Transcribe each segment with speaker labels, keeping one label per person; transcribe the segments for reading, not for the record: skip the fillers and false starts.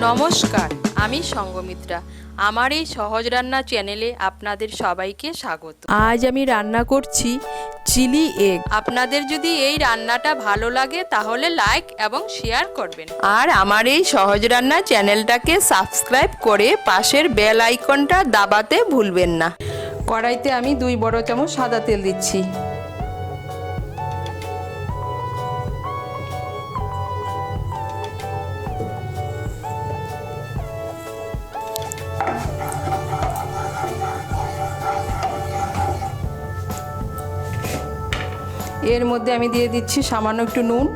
Speaker 1: নমস্কার, আমি সঙ্গমিত্রা। আমার এই সহজ রান্না চ্যানেলে আপনাদের সবাইকে স্বাগত। আজ আমি রান্না করছি চিলি এগ। আপনাদের যদি এই রান্নাটা ভালো লাগে তাহলে লাইক এবং শেয়ার করবেন, আর আমার এই সহজ রান্না চ্যানেলটাকে সাবস্ক্রাইব করে পাশের বেল আইকনটা দাবাতে ভুলবেন না। কড়াইতে আমি 2 বড় চামচ সাদা তেল দিচ্ছি। এর মধ্যে আমি দিয়ে দিচ্ছি সামান্য একটু নুন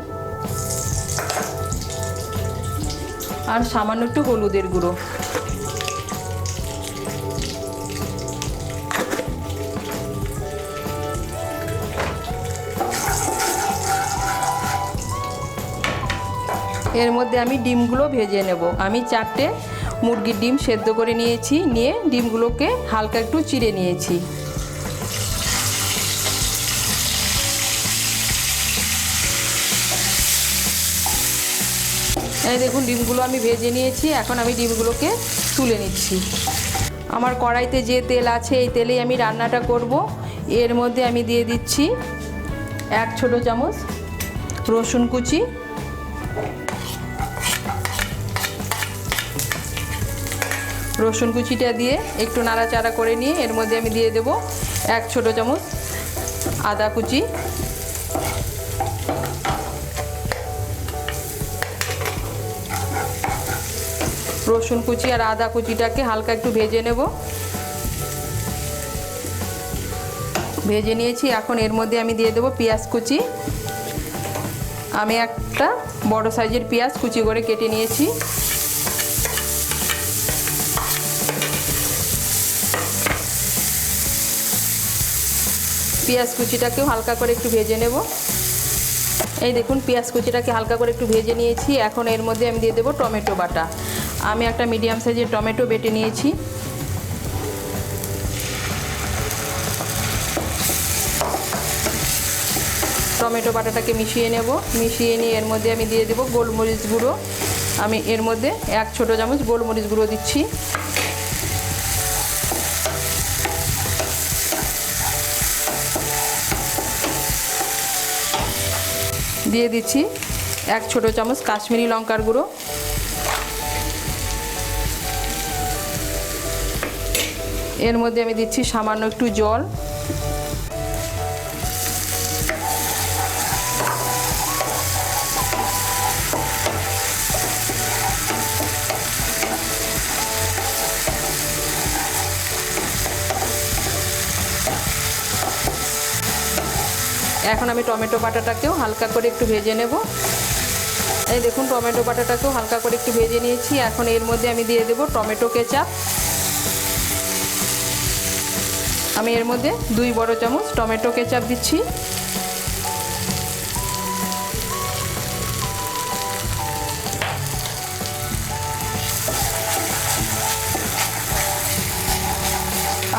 Speaker 1: আর সামান্য একটু হলুদের গুঁড়ো। এর মধ্যে আমি ডিমগুলো ভেজে নেব। আমি 4টে মুরগির ডিম সেদ্ধ করে নিয়েছি, নিয়ে ডিমগুলোকে হালকা একটু চিড়ে নিয়েছি। এই দেখুন ডিমগুলো আমি ভেজে নিয়েছি, এখন আমি ডিমগুলোকে তুলে নিচ্ছি। আমার কড়াইতে যে তেল আছে এই তেলেই আমি রান্নাটা করব। এর মধ্যে আমি দিয়ে দিচ্ছি 1 ছোট চামচ রসুন কুচি, রসুন কুচিটা দিয়ে একটু নাড়াচাড়া করে নিয়ে এর মধ্যে আমি দিয়ে দেব 1 ছোট চামচ আদা কুচি, রসুন কুচি আর আদা কুচিটাকে হালকা একটু ভেজে নেব। ভেজে নিয়েছি, এখন এর মধ্যে আমি দিয়ে দেব পেঁয়াজ কুচি। আমি একটা বড় সাইজের পেঁয়াজ কুচি করে কেটে নিয়েছি। পেঁয়াজ কুচিটাকেও হালকা করে একটু ভেজে নেব। এই দেখুন পেঁয়াজ কুচিটাকে হালকা করে একটু ভেজে নিয়েছি। এখন এর মধ্যে আমি দিয়ে দেব টমেটো বাটা। আমি একটা মিডিয়াম সাইজের টমেটো বেটে নিয়েছি। টমেটো বাটাটাকে মিশিয়ে নেব। মিশিয়ে নিয়ে এর মধ্যে আমি দিয়ে দেব গোলমরিচ গুঁড়ো। আমি এর মধ্যে 1 ছোট চামচ গোলমরিচ গুঁড়ো দিচ্ছি। দিয়ে দিচ্ছি 1 ছোট চামচ কাশ্মীরি লঙ্কার গুঁড়ো। এর মধ্যে আমি দিচ্ছি সামান্য একটু জল। এখন আমি টমেটো বাটাটাকেও হালকা করে একটু ভেজে নেব। এই দেখুন টমেটো বাটাটাকেও হালকা করে একটু ভেজে নিয়েছি। এখন এর মধ্যে আমি দিয়ে দেব টমেটো কেচাপ। আমি এর মধ্যে 2 বড় চামচ টমেটো কেচাপ দিচ্ছি।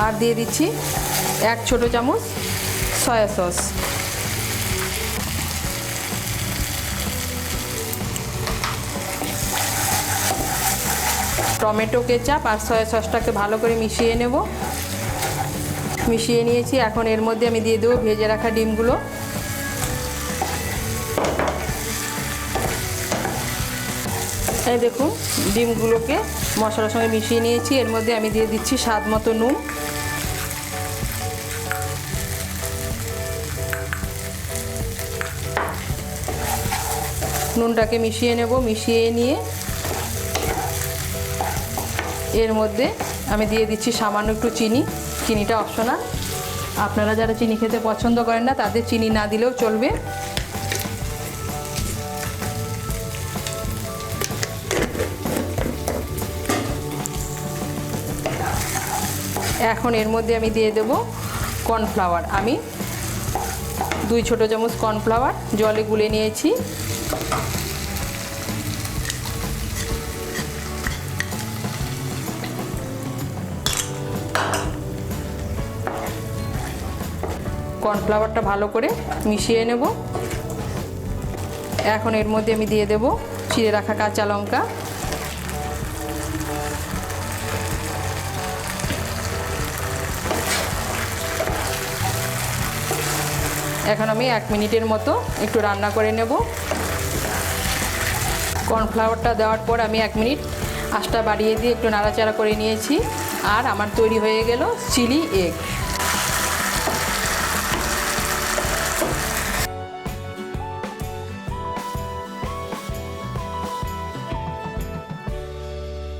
Speaker 1: আর দিয়ে দিচ্ছি 1 ছোট চামচ সয়া সস। টমেটো কেচাপ আর সয়া সসটাকে ভালো করে মিশিয়ে নেব। মিশিয়ে নিয়েছি, এখন এর মধ্যে আমি দিয়ে দেবো ভেজে রাখা ডিমগুলো। এই দেখুন ডিমগুলোকে মশলার সঙ্গে মিশিয়ে নিয়েছি। এর মধ্যে আমি দিয়ে দিচ্ছি স্বাদ মতো নুন। নুনটাকে মিশিয়ে নেব। মিশিয়ে নিয়ে এর মধ্যে আমি দিয়ে দিচ্ছি সামান্য একটু চিনি। চিনিটা অপশনাল, আপনারা যারা চিনি খেতে পছন্দ করেন না তাদের চিনি না দিলেও চলবে। এখন এর মধ্যে আমি দিয়ে দেব কর্নফ্লাওয়ার। আমি 2 ছোট চামচ কর্নফ্লাওয়ার জলে গুলে নিয়েছি। কর্নফ্লাওয়ারটা ভালো করে মিশিয়ে নেব। এখন এর মধ্যে আমি দিয়ে দেব চিড়ে রাখা কাঁচা লঙ্কা। এখন আমি 1 মিনিটের মতো একটু রান্না করে নেব। কর্নফ্লাওয়ারটা দেওয়ার পর আমি 1 মিনিট আঁচটা বাড়িয়ে দিয়ে একটু নাড়াচাড়া করে নিয়েছি। আর আমার তৈরি হয়ে গেল চিলি এগ।